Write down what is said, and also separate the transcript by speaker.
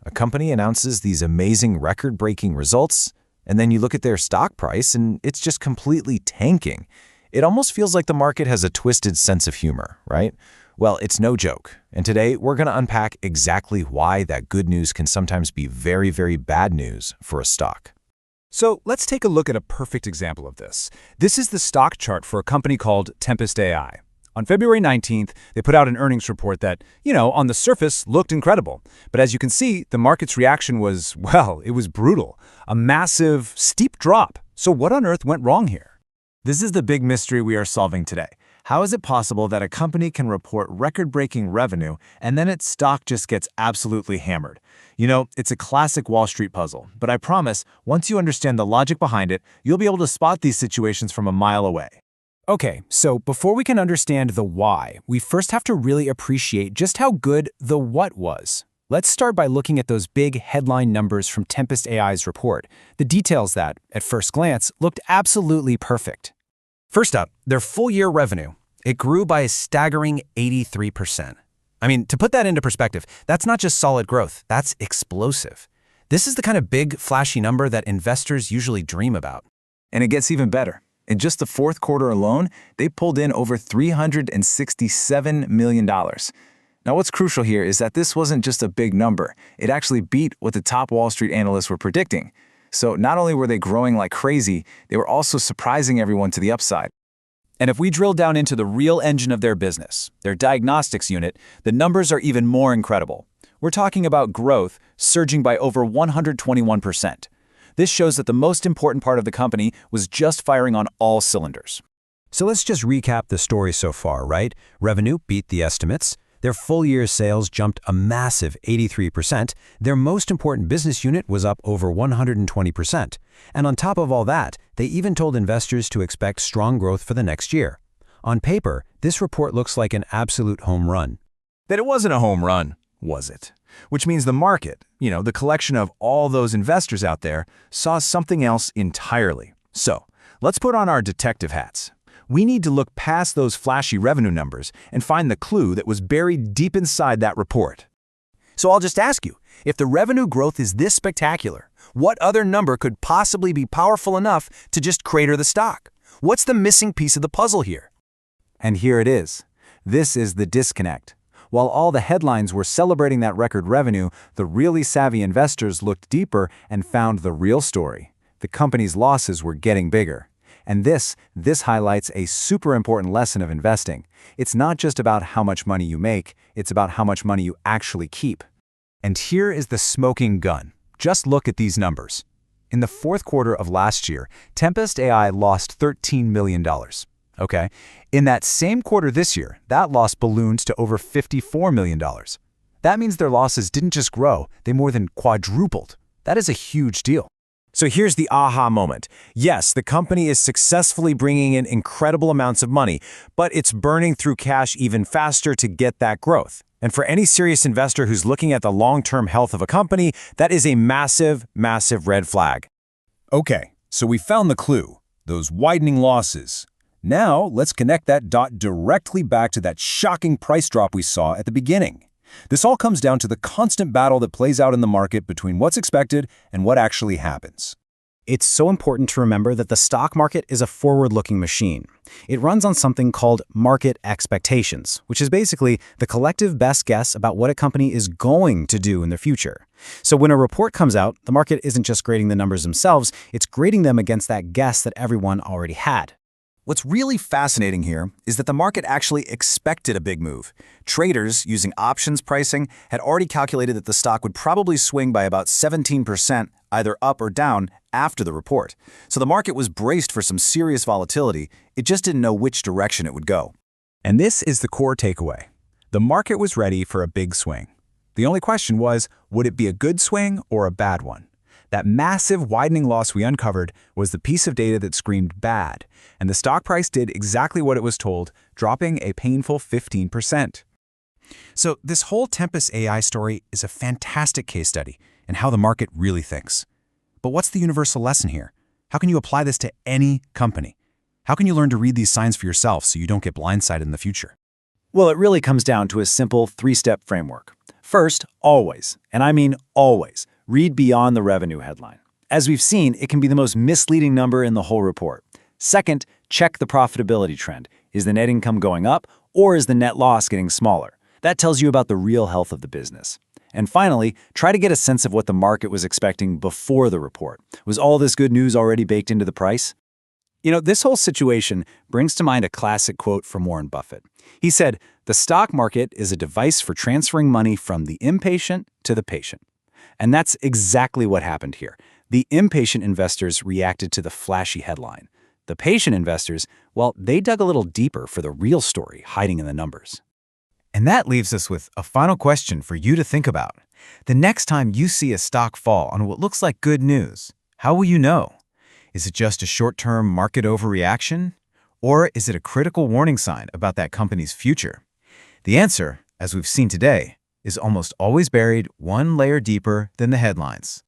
Speaker 1: A company announces these amazing record-breaking results, and then you look at their stock price and it's just completely tanking. It almost feels like the market has a twisted sense of humor, right? Well, it's no joke. And today we're going to unpack exactly why that good news can sometimes be very, very bad news for a stock.
Speaker 2: So let's take a look at a perfect example of this. This is the stock chart for a company called Tempus AI. On February 19th, they put out an earnings report that, on the surface looked incredible. But as you can see, the market's reaction was, well, it was brutal. A massive, steep drop. So what on earth went wrong here?
Speaker 3: This is the big mystery we are solving today. How is it possible that a company can report record-breaking revenue and then its stock just gets absolutely hammered? It's a classic Wall Street puzzle, but I promise, once you understand the logic behind it, you'll be able to spot these situations from a mile away.
Speaker 2: Okay, so before we can understand the why, we first have to really appreciate just how good the what was. Let's start by looking at those big headline numbers from Tempus AI's report, the details that, at first glance, looked absolutely perfect. First up, their full-year revenue. It grew by a staggering 83%. To put that into perspective, that's not just solid growth, that's explosive. This is the kind of big, flashy number that investors usually dream about.
Speaker 1: And it gets even better. In just the fourth quarter alone, they pulled in over $367 million. Now, what's crucial here is that this wasn't just a big number. It actually beat what the top Wall Street analysts were predicting. So not only were they growing like crazy, they were also surprising everyone to the upside.
Speaker 2: And if we drill down into the real engine of their business, their diagnostics unit, the numbers are even more incredible. We're talking about growth surging by over 121%. This shows that the most important part of the company was just firing on all cylinders.
Speaker 4: So let's just recap the story so far, right? Revenue beat the estimates. Their full-year sales jumped a massive 83%. Their most important business unit was up over 120%. And on top of all that, they even told investors to expect strong growth for the next year. On paper, this report looks like an absolute home run.
Speaker 3: But it wasn't a home run, was it? Which means the market, the collection of all those investors out there, saw something else entirely. So, let's put on our detective hats. We need to look past those flashy revenue numbers and find the clue that was buried deep inside that report.
Speaker 2: So I'll just ask you, if the revenue growth is this spectacular, what other number could possibly be powerful enough to just crater the stock? What's the missing piece of the puzzle here?
Speaker 1: And here it is. This is the disconnect. While all the headlines were celebrating that record revenue, the really savvy investors looked deeper and found the real story. The company's losses were getting bigger. And this highlights a super important lesson of investing. It's not just about how much money you make, it's about how much money you actually keep.
Speaker 2: And here is the smoking gun. Just look at these numbers. In the fourth quarter of last year, Tempus AI lost $13 million. Okay? In that same quarter this year, that loss ballooned to over $54 million. That means their losses didn't just grow, they more than quadrupled. That is a huge deal.
Speaker 1: So here's the aha moment. Yes, the company is successfully bringing in incredible amounts of money, but it's burning through cash even faster to get that growth. And for any serious investor who's looking at the long-term health of a company, that is a massive, massive red flag.
Speaker 2: Okay, so we found the clue, those widening losses. Now let's connect that dot directly back to that shocking price drop we saw at the beginning. This all comes down to the constant battle that plays out in the market between what's expected and what actually happens.
Speaker 5: It's so important to remember that the stock market is a forward-looking machine. It runs on something called market expectations, which is basically the collective best guess about what a company is going to do in the future. So when a report comes out, the market isn't just grading the numbers themselves, it's grading them against that guess that everyone already had.
Speaker 2: What's really fascinating here is that the market actually expected a big move. Traders, using options pricing, had already calculated that the stock would probably swing by about 17%, either up or down, after the report. So the market was braced for some serious volatility, it just didn't know which direction it would go.
Speaker 3: And this is the core takeaway. The market was ready for a big swing. The only question was, would it be a good swing or a bad one? That massive widening loss we uncovered was the piece of data that screamed bad, and the stock price did exactly what it was told, dropping a painful 15%.
Speaker 2: So this whole Tempus AI story is a fantastic case study in how the market really thinks. But what's the universal lesson here? How can you apply this to any company? How can you learn to read these signs for yourself so you don't get blindsided in the future?
Speaker 5: Well, it really comes down to a simple three-step framework.
Speaker 2: First, always, and I mean always, read beyond the revenue headline. As we've seen, it can be the most misleading number in the whole report. Second, check the profitability trend. Is the net income going up, or is the net loss getting smaller? That tells you about the real health of the business. And finally, try to get a sense of what the market was expecting before the report. Was all this good news already baked into the price? This whole situation brings to mind a classic quote from Warren Buffett. He said, "The stock market is a device for transferring money from the impatient to the patient." And that's exactly what happened here. The impatient investors reacted to the flashy headline. The patient investors, well, they dug a little deeper for the real story hiding in the numbers.
Speaker 5: And that leaves us with a final question for you to think about. The next time you see a stock fall on what looks like good news, how will you know? Is it just a short-term market overreaction? Or is it a critical warning sign about that company's future? The answer, as we've seen today, is almost always buried one layer deeper than the headlines.